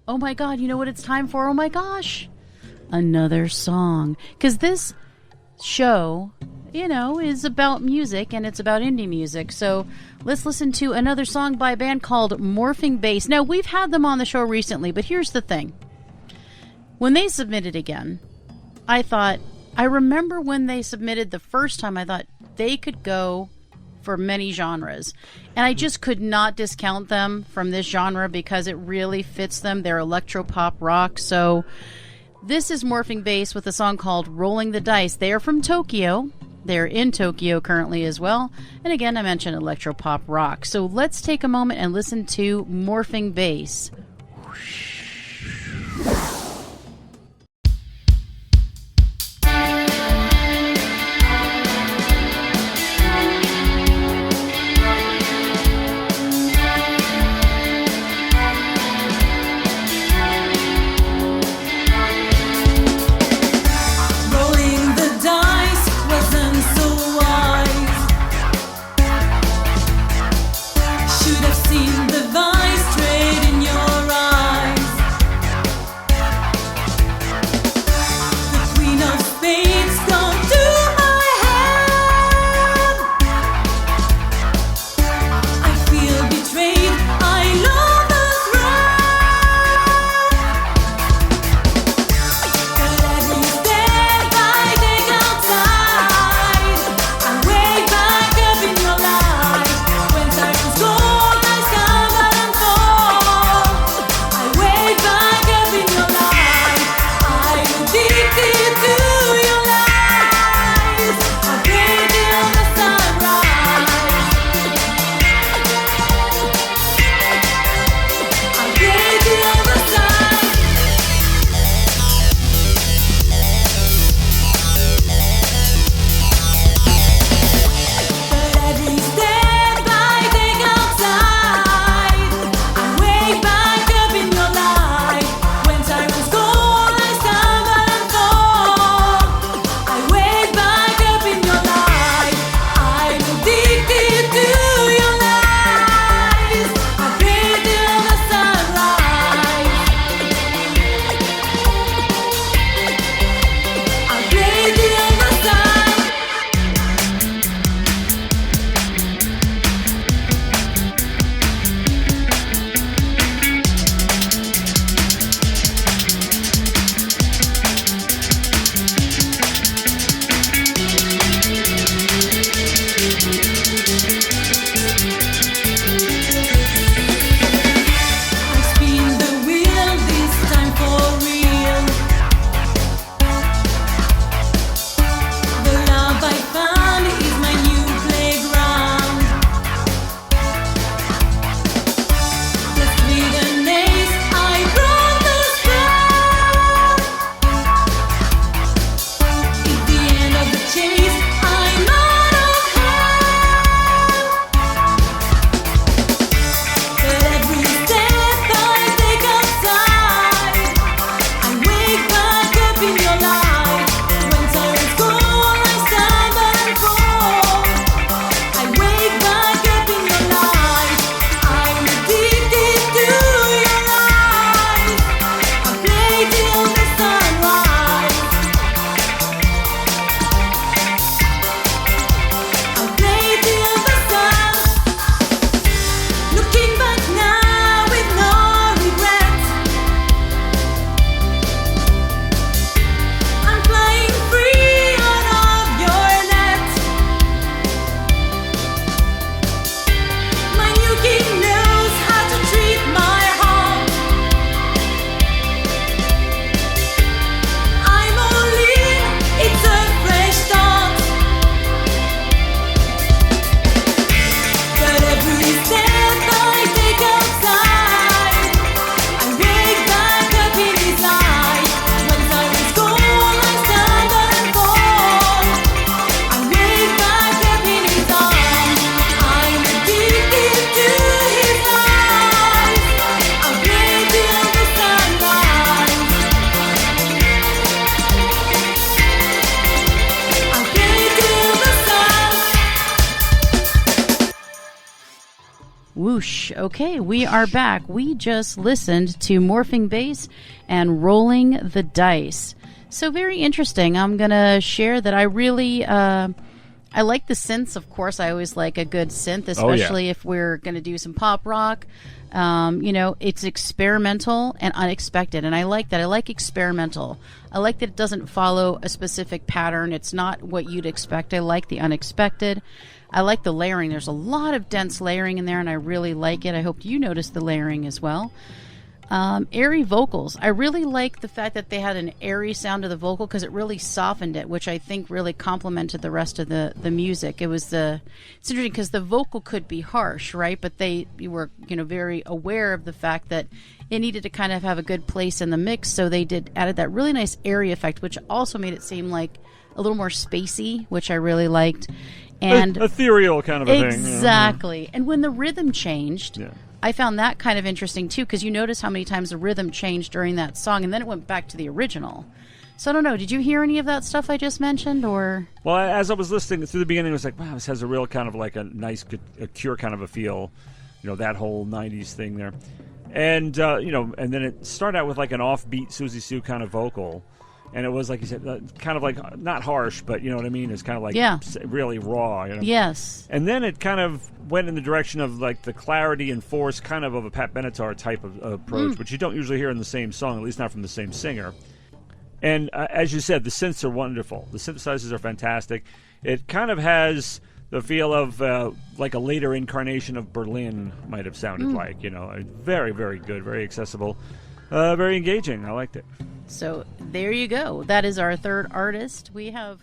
oh my God, you know what it's time for? Oh my gosh, another song. Because this show, you know, is about music and it's about indie music. So let's listen to another song by a band called Morphing Bass. Now, we've had them on the show recently, but here's the thing. When they submitted again, I remember when they submitted the first time, I thought they could go for many genres. And I just could not discount them from this genre because it really fits them. They're electro-pop rock. So this is Morphing Bass with a song called Rolling the Dice. They are from Tokyo. They're in Tokyo currently as well. And again, I mentioned electro-pop rock. So let's take a moment and listen to Morphing Bass. Should have seen the vice trade in your eyes. Whoosh. Okay, we are back. We just listened to Morphing Bass and Rolling the Dice. So very interesting. I'm going to share that I really, I like the synths, of course. I always like a good synth, especially if we're going to do some pop rock. It's experimental and unexpected, and I like that. I like experimental. I like that it doesn't follow a specific pattern. It's not what you'd expect. I like the unexpected. I like the layering. There's a lot of dense layering in there, and I really like it. I hope you noticed the layering as well. Airy vocals. I really like the fact that they had an airy sound to the vocal because it really softened it, which I think really complemented the rest of the music. It's interesting because the vocal could be harsh, right? But you were very aware of the fact that it needed to kind of have a good place in the mix, so they added that really nice airy effect, which also made it seem like a little more spacey, which I really liked. And ethereal kind of a thing. Exactly. And when the rhythm changed, I found that kind of interesting too, because you notice how many times the rhythm changed during that song, and then it went back to the original. So I don't know. Did you hear any of that stuff I just mentioned, or? Well, as I was listening through the beginning, I was like, wow, this has a real kind of like a nice, Cure kind of a feel. That whole '90s thing there, and and then it started out with like an offbeat Susie Sue kind of vocal. And it was, like you said, kind of like, not harsh, but you know what I mean? It's kind of like really raw. Yes. And then it kind of went in the direction of like the clarity and force kind of a Pat Benatar type of approach, which you don't usually hear in the same song, at least not from the same singer. And as you said, the synths are wonderful. The synthesizers are fantastic. It kind of has the feel of like a later incarnation of Berlin might have sounded like. Very, very good, very accessible, very engaging. I liked it. So there you go. That is our third artist. We have